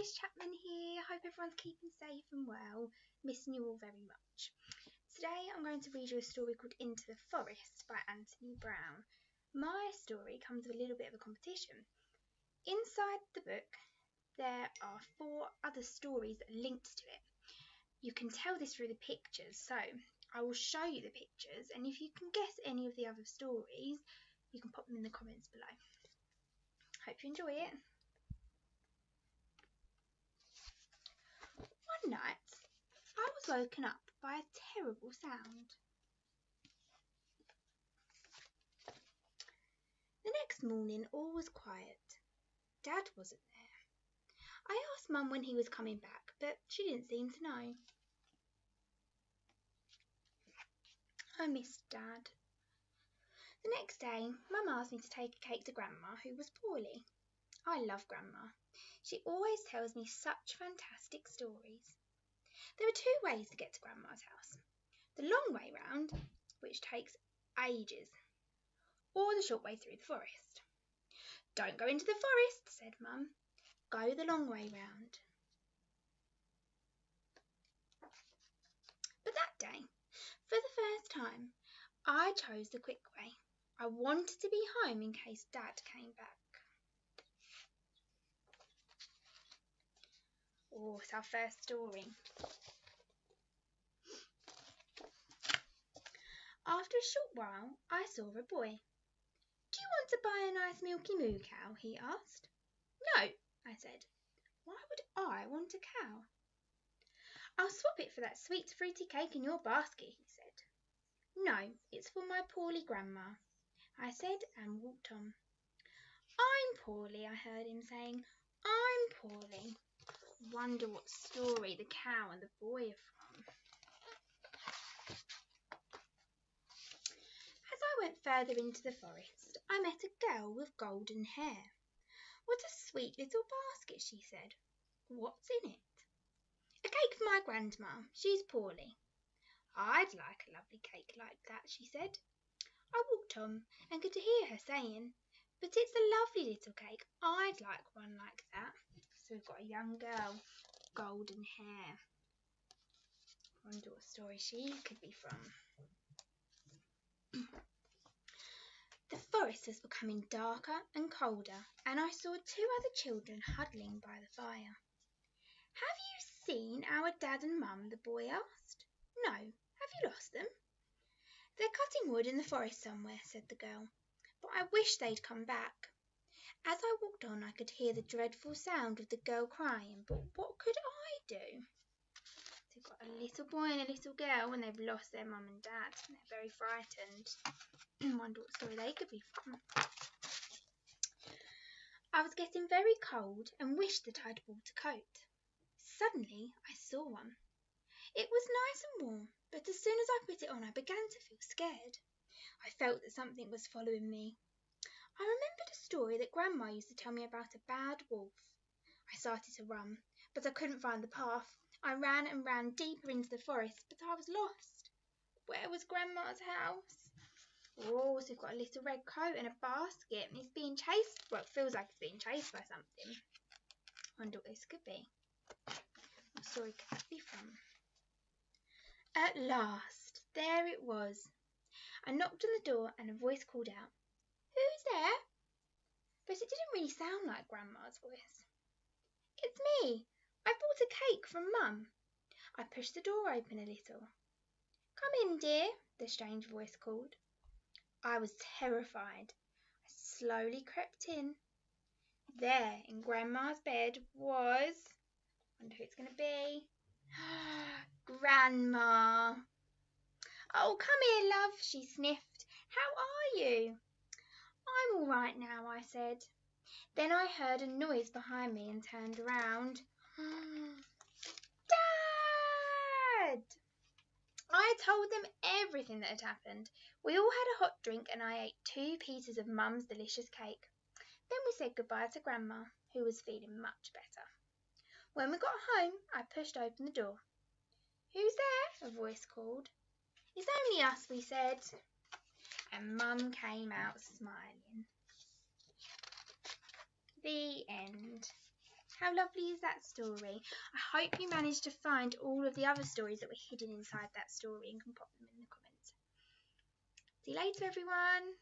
guys, Chapman here. Hope everyone's keeping safe and well. Missing you all very much. Today I'm going to read you a story called Into the Forest by Anthony Brown. My story comes with a little bit of a competition. Inside the book there are 4 other stories that are linked to it. You can tell this through the pictures, so I will show you the pictures, and if you can guess any of the other stories, you can pop them in the comments below. Hope you enjoy it. One night, I was woken up by a terrible sound. The next morning, all was quiet. Dad wasn't there. I asked Mum when he was coming back, but she didn't seem to know. I missed Dad. The next day, Mum asked me to take a cake to Grandma, who was poorly. I love Grandma. She always tells me such fantastic stories. There are 2 ways to get to Grandma's house. The long way round, which takes ages, or the short way through the forest. Don't go into the forest, said Mum. Go the long way round. But that day, for the first time, I chose the quick way. I wanted to be home in case Dad came back. Oh, it's our first story. After a short while, I saw a boy. Do you want to buy a nice milky moo cow? He asked. No, I said. Why would I want a cow? I'll swap it for that sweet fruity cake in your basket, he said. No, it's for my poorly Grandma, I said and walked on. I'm poorly, I heard him saying. I'm poorly. Wonder what story the cow and the boy are from. As I went further into the forest, I met a girl with golden hair. What a sweet little basket, she said. What's in it? A cake for my grandma. She's poorly. I'd like a lovely cake like that, she said. I walked on and could hear her saying, but it's a lovely little cake. I'd like one like that. So we've got a young girl, golden hair. Wonder what story she could be from. The forest was becoming darker and colder, and I saw 2 other children huddling by the fire. Have you seen our Dad and Mum? The boy asked. No. Have you lost them? They're cutting wood in the forest somewhere, said the girl, but I wish they'd come back. As I walked on, I could hear the dreadful sound of the girl crying, but what could I do? So we've got a little boy and a little girl, and they've lost their mum and dad, and they're very frightened. Wonder what story they could be from. I was getting very cold and wished that I'd bought a coat. Suddenly, I saw one. It was nice and warm, but as soon as I put it on, I began to feel scared. I felt that something was following me. I remembered a story that Grandma used to tell me about a bad wolf. I started to run, but I couldn't find the path. I ran and ran deeper into the forest, but I was lost. Where was Grandma's house? Oh, so we've got a little red coat and a basket, and it's being chased. Well, it feels like it's being chased by something. Wonder what this could be. What story could that be from? At last, there it was. I knocked on the door and a voice called out, Who's there? But it didn't really sound like Grandma's voice. It's me. I bought a cake from Mum. I pushed the door open a little. Come in, dear, the strange voice called. I was terrified. I slowly crept in. There, in Grandma's bed, was... Wonder who it's going to be. Grandma. Oh, come here, love, she sniffed. How are you? I'm all right now, I said. Then I heard a noise behind me and turned around. Dad! I told them everything that had happened. We all had a hot drink and I ate 2 pieces of Mum's delicious cake. Then we said goodbye to Grandma, who was feeling much better. When we got home, I pushed open the door. Who's there? A voice called. It's only us, we said. And Mum came out smiling. The end. How lovely is that story? I hope you managed to find all of the other stories that were hidden inside that story and can pop them in the comments. See you later, everyone.